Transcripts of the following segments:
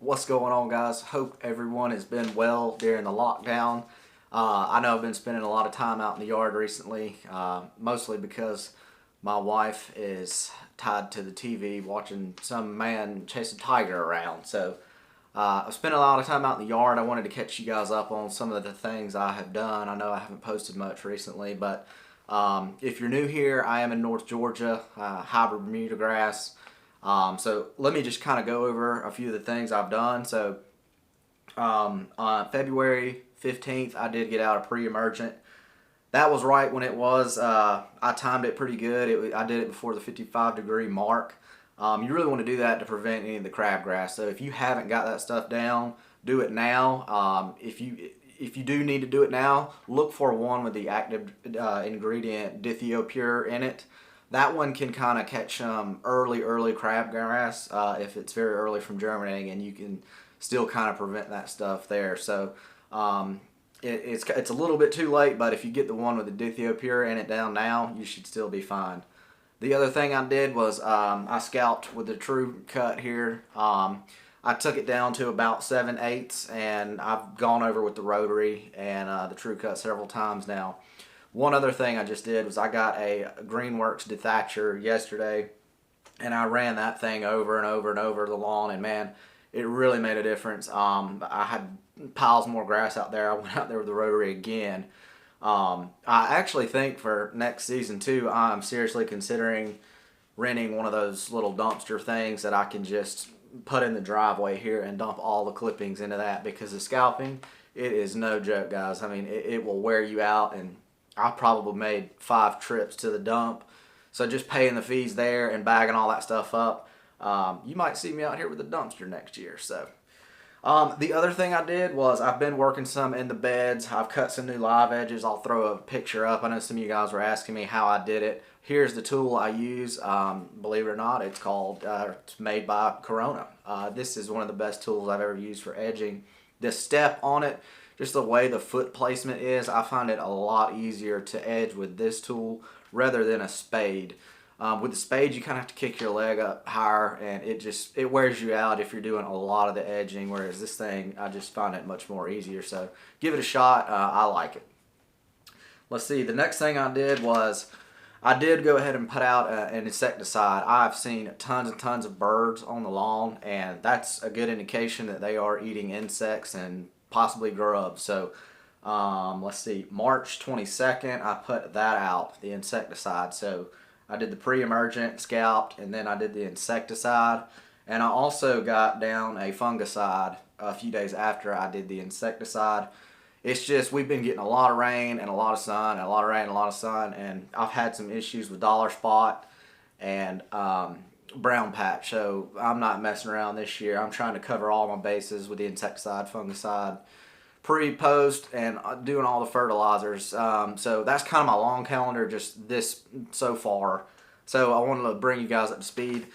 What's going on, guys? Hope everyone has been well during the lockdown. I know I've been spending a lot of time out in the yard recently, mostly because my wife is tied to the TV watching some man chase a tiger around. So I've spent a lot of time out in the yard. I wanted to catch you guys up on some of the things I have done. I know I haven't posted much recently, but if you're new here, I am in North Georgia, hybrid Bermuda grass. So let me just kind of go over a few of the things I've done. So on February 15th, I did get out a pre-emergent. That was right when it was. I timed it pretty good. I did it before the 55-degree mark. You really want to do that to prevent any of the crabgrass. So if you haven't got that stuff down, do it now. If you do need to do it now, look for one with the active ingredient dithatched in it. That one can kind of catch early crabgrass if it's very early from germinating, and you can still kind of prevent that stuff there. So it's a little bit too late, but if you get the one with the dithatched in it down now, you should still be fine. The other thing I did was I scalped with the true cut here. I took it down to about 7/8, and I've gone over with the rotary and the true cut several times now. One other thing I just did was I got a Greenworks dethatcher yesterday, and I ran that thing over and over and over the lawn, and man, it really made a difference. I had piles more grass out there. I went out there with the rotary again. I actually think for next season too, I'm seriously considering renting one of those little dumpster things that I can just put in the driveway here and dump all the clippings into that, because the scalping, it is no joke, guys. I mean, it will wear you out, and I probably made 5 trips to the dump. So just paying the fees there and bagging all that stuff up, you might see me out here with a dumpster next year. So the other thing I did was I've been working some in the beds. I've cut some new live edges. I'll throw a picture up. I know some of you guys were asking me how I did it. Here's the tool I use. Believe it or not, it's made by Corona. This is one of the best tools I've ever used for edging. This step on it, just the way the foot placement is, I find it a lot easier to edge with this tool rather than a spade. With the spade, you kind of have to kick your leg up higher, and it wears you out if you're doing a lot of the edging, whereas this thing, I just find it much more easier. So give it a shot. I like it. Let's see, the next thing I did was I did go ahead and put out an insecticide. I've seen tons and tons of birds on the lawn, and that's a good indication that they are eating insects and possibly grubs. So let's see, March 22nd, I put that out, the insecticide. So I did the pre-emergent, scalped, and then I did the insecticide. And I also got down a fungicide a few days after I did the insecticide. It's just, we've been getting a lot of rain and a lot of sun, and a lot of rain and a lot of sun, and I've had some issues with dollar spot and brown patch. So I'm not messing around this year. I'm trying to cover all my bases with the insecticide, fungicide, pre-post, and doing all the fertilizers. So that's kind of my long calendar, just this so far. So I wanted to bring you guys up to speed.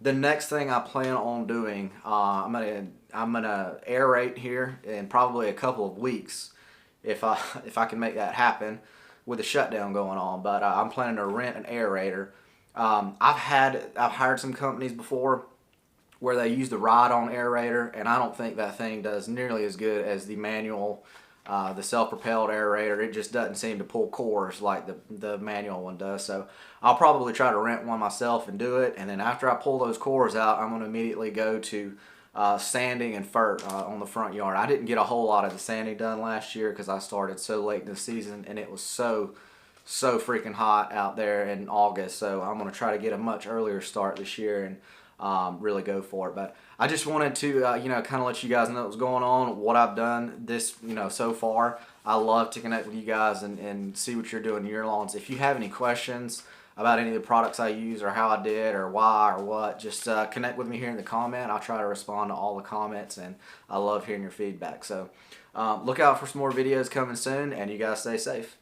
The next thing I plan on doing, I'm gonna aerate here in probably a couple of weeks, if I can make that happen with a shutdown going on. But I'm planning to rent an aerator. I've hired some companies before where they use the ride-on aerator, and I don't think that thing does nearly as good as the manual, the self-propelled aerator. It just doesn't seem to pull cores like the manual one does. So I'll probably try to rent one myself and do it, and then after I pull those cores out, I'm going to immediately go to sanding and fert on the front yard. I didn't get a whole lot of the sanding done last year because I started so late in the season, and it was so freaking hot out there in August. So I'm going to try to get a much earlier start this year and really go for it. But I just wanted to kind of let you guys know what's going on, what I've done this so far. I love to connect with you guys and see what you're doing in your lawns. If you have any questions about any of the products I use, or how I did, or why, or what, just connect with me here in the comment. I'll try to respond to all the comments, and I love hearing your feedback. So look out for some more videos coming soon, and you guys stay safe.